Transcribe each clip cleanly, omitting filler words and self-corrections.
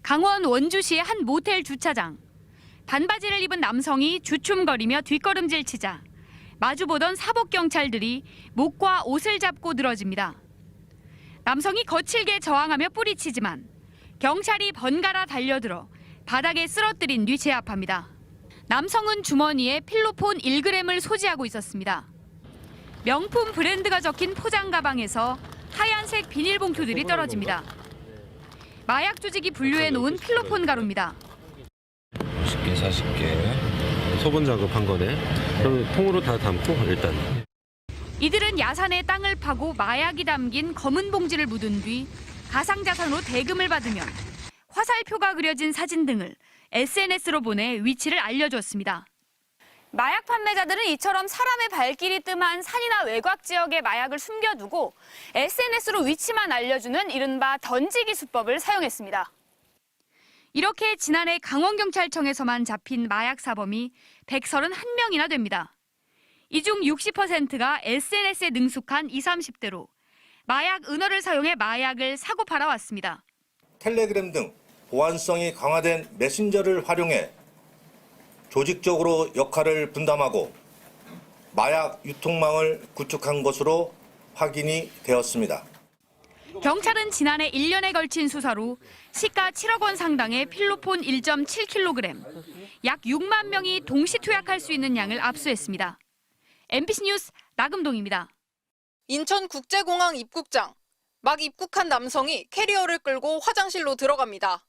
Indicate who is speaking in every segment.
Speaker 1: 강원 원주시의 한 모텔 주차장. 반바지를 입은 남성이 주춤거리며 뒷걸음질 치자 마주보던 사복경찰들이 목과 옷을 잡고 늘어집니다. 남성이 거칠게 저항하며 뿌리치지만 경찰이 번갈아 달려들어 바닥에 쓰러뜨린 뒤 제압합니다. 남성은 주머니에 필로폰 1g을 소지하고 있었습니다. 명품 브랜드가 적힌 포장 가방에서 하얀색 비닐봉투들이 떨어집니다. 마약 조직이 분류해 놓은 필로폰 가루입니다.
Speaker 2: 50개, 40개. 소분 작업한 거네. 그럼 통으로 다 담고 일단.
Speaker 1: 이들은 야산에 땅을 파고 마약이 담긴 검은 봉지를 묻은 뒤 가상자산으로 대금을 받으면 화살표가 그려진 사진 등을 SNS로 보내 위치를 알려주었습니다. 마약 판매자들은 이처럼 사람의 발길이 뜸한 산이나 외곽 지역의 마약을 숨겨두고 SNS로 위치만 알려주는 이른바 던지기 수법을 사용했습니다. 이렇게 지난해 강원경찰청에서만 잡힌 마약 사범이 131명이나 됩니다. 이 중 60%가 SNS에 능숙한 20, 30대로 마약 은어를 사용해 마약을 사고 팔아왔습니다.
Speaker 3: 텔레그램 등 보안성이 강화된 메신저를 활용해 조직적으로 역할을 분담하고 마약 유통망을 구축한 것으로 확인이 되었습니다.
Speaker 1: 경찰은 지난해 1년에 걸친 수사로 시가 7억 원 상당의 필로폰 1.7kg, 약 6만 명이 동시 투약할 수 있는 양을 압수했습니다. MBC 뉴스 나금동입니다.
Speaker 4: 인천국제공항 입국장. 막 입국한 남성이 캐리어를 끌고 화장실로 들어갑니다.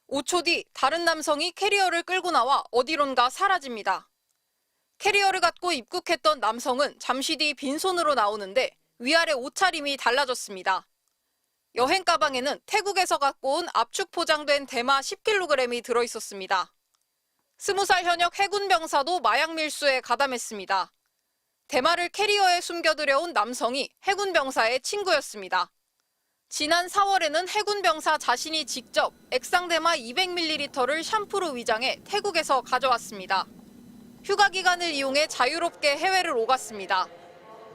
Speaker 4: 5초 뒤 다른 남성이 캐리어를 끌고 나와 어디론가 사라집니다. 캐리어를 갖고 입국했던 남성은 잠시 뒤 빈손으로 나오는데 위아래 옷차림이 달라졌습니다. 여행 가방에는 태국에서 갖고 온 압축 포장된 대마 10kg이 들어있었습니다. 20살 현역 해군 병사도 마약 밀수에 가담했습니다. 대마를 캐리어에 숨겨들여온 남성이 해군 병사의 친구였습니다. 지난 4월에는 해군 병사 자신이 직접 액상대마 200ml를 샴푸로 위장해 태국에서 가져왔습니다. 휴가 기간을 이용해 자유롭게 해외를 오갔습니다.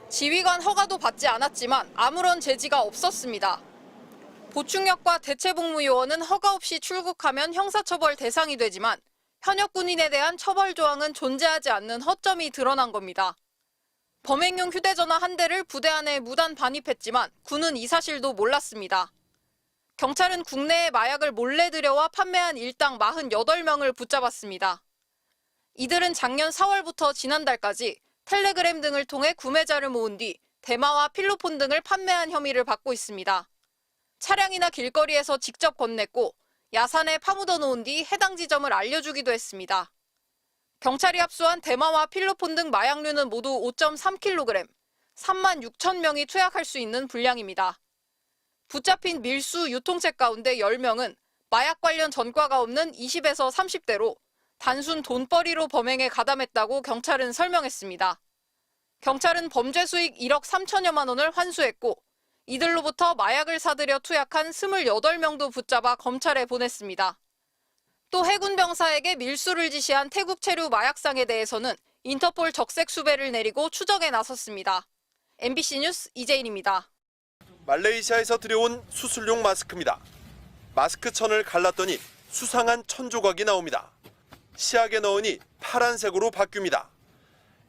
Speaker 4: 지휘관 허가도 받지 않았지만 아무런 제지가 없었습니다. 보충역과 대체복무요원은 허가 없이 출국하면 형사처벌 대상이 되지만 현역 군인에 대한 처벌 조항은 존재하지 않는 허점이 드러난 겁니다. 범행용 휴대전화 한 대를 부대 안에 무단 반입했지만 군은 이 사실도 몰랐습니다. 경찰은 국내에 마약을 몰래 들여와 판매한 일당 48명을 붙잡았습니다. 이들은 작년 4월부터 지난달까지 텔레그램 등을 통해 구매자를 모은 뒤 대마와 필로폰 등을 판매한 혐의를 받고 있습니다. 차량이나 길거리에서 직접 건넸고 야산에 파묻어 놓은 뒤 해당 지점을 알려주기도 했습니다. 경찰이 압수한 대마와 필로폰 등 마약류는 모두 5.3kg, 3만 6천 명이 투약할 수 있는 분량입니다. 붙잡힌 밀수 유통책 가운데 10명은 마약 관련 전과가 없는 20에서 30대로 단순 돈벌이로 범행에 가담했다고 경찰은 설명했습니다. 경찰은 범죄 수익 1억 3천여만 원을 환수했고 이들로부터 마약을 사들여 투약한 28명도 붙잡아 검찰에 보냈습니다. 또 해군 병사에게 밀수를 지시한 태국 체류 마약상에 대해서는 인터폴 적색 수배를 내리고 추적에 나섰습니다. MBC 뉴스 이재인입니다.
Speaker 5: 말레이시아에서 들여온 수술용 마스크입니다. 마스크 천을 갈랐더니 수상한 천 조각이 나옵니다. 시약에 넣으니 파란색으로 바뀝니다.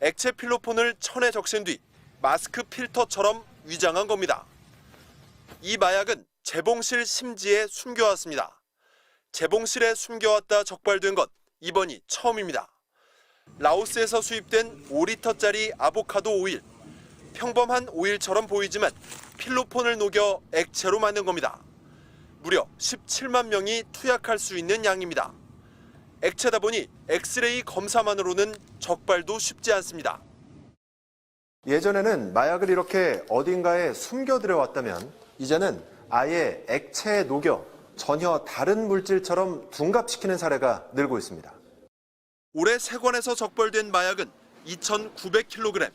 Speaker 5: 액체 필로폰을 천에 적신 뒤 마스크 필터처럼 위장한 겁니다. 이 마약은 재봉실 심지에 숨겨왔습니다. 재봉실에 숨겨왔다 적발된 것 이번이 처음입니다. 라오스에서 수입된 5리터짜리 아보카도 오일. 평범한 오일처럼 보이지만 필로폰을 녹여 액체로 만든 겁니다. 무려 17만 명이 투약할 수 있는 양입니다. 액체다 보니 엑스레이 검사만으로는 적발도 쉽지 않습니다.
Speaker 6: 예전에는 마약을 이렇게 어딘가에 숨겨들여 왔다면 이제는 아예 액체에 녹여 전혀 다른 물질처럼 둔갑시키는 사례가 늘고 있습니다.
Speaker 5: 올해 세관에서 적발된 마약은 2,900kg.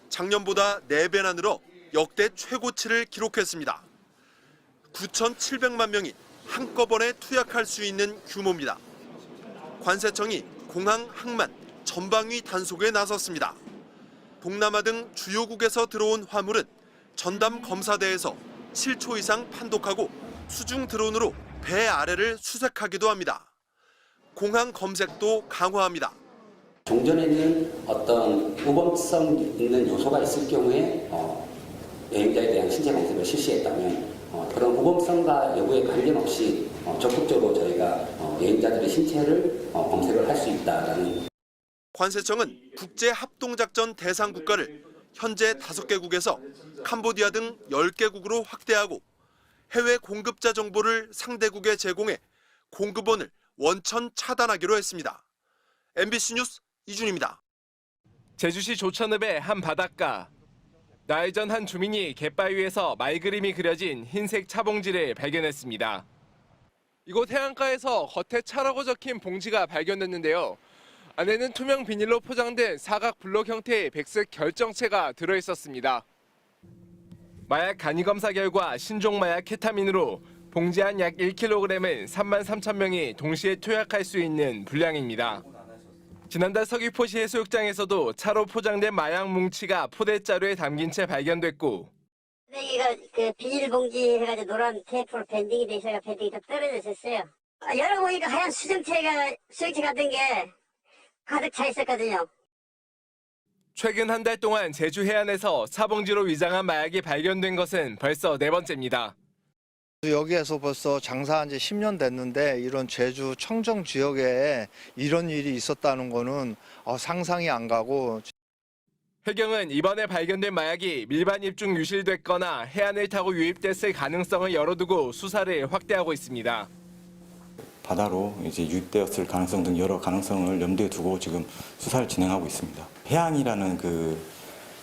Speaker 5: 작년보다 4배나 늘어 역대 최고치를 기록했습니다. 9,700만 명이 한꺼번에 투약할 수 있는 규모입니다. 관세청이 공항, 항만, 전방위 단속에 나섰습니다. 동남아 등 주요국에서 들어온 화물은 전담 검사대에서 7초 이상 판독하고 수중 드론으로 배 아래를 수색하기도 합니다. 공항 검색도 강화합니다.
Speaker 7: 종전에는 어떤 우범성 있는 요소가 있을 경우에 여행자에 대한 신체 검색을 실시했다면 그런 우범성과 여부에 관련 없이 적극적으로 저희가 여행자들의 신체를 검색을 할 수 있다라는.
Speaker 5: 관세청은 국제 합동작전 대상 국가를 현재 5개국에서 캄보디아 등 10개국으로 확대하고 해외 공급자 정보를 상대국에 제공해 공급원을 원천 차단하기로 했습니다. MBC 뉴스 이준입니다.
Speaker 8: 제주시 조천읍의 한 바닷가. 나흘 전 한 주민이 갯바위에서 말 그림이 그려진 흰색 차봉지를 발견했습니다. 이곳 해안가에서 겉에 차라고 적힌 봉지가 발견됐는데요. 안에는 투명 비닐로 포장된 사각 블록 형태의 백색 결정체가 들어있었습니다. 마약 간이 검사 결과 신종 마약 케타민으로 봉지 한 약 1kg은 33,000명이 동시에 투약할 수 있는 분량입니다. 지난달 서귀포시 해수욕장에서도 차로 포장된 마약 뭉치가 포대자루에 담긴 채 발견됐고,
Speaker 9: 여기가 그 비닐봉지 해가지고 노란 테이프로 밴딩이 돼 있어서 밴딩이 좀 떨어져 있었어요. 열어보니까 하얀 수정체 같은 게 가득 차 있었거든요.
Speaker 8: 최근 한 달 동안 제주 해안에서 차봉지로 위장한 마약이 발견된 것은 벌써 4번째입니다.
Speaker 10: 여기에서 벌써 장사한 지 10년 됐는데 이런 제주 청정 지역에 이런 일이 있었다는 거는 상상이 안 가고.
Speaker 8: 해경은 이번에 발견된 마약이 밀반 입중 유실됐거나 해안을 타고 유입됐을 가능성을 열어두고 수사를 확대하고 있습니다.
Speaker 11: 바다로 이제 유입되었을 가능성 등 여러 가능성을 염두에 두고 지금 수사를 진행하고 있습니다. 해양이라는 그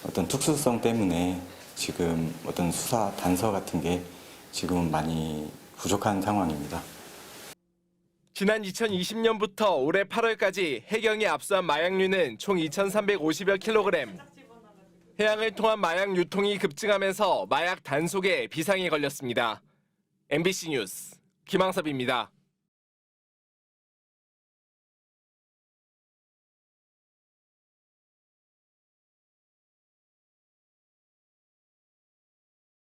Speaker 11: 어떤 특수성 때문에 지금 어떤 수사 단서 같은 게 지금 많이 부족한 상황입니다.
Speaker 8: 지난 2020년부터 올해 8월까지 해경이 압수한 마약류는 총 2,350여 킬로그램. 해양을 통한 마약 유통이 급증하면서 마약 단속에 비상이 걸렸습니다. MBC 뉴스 김항섭입니다.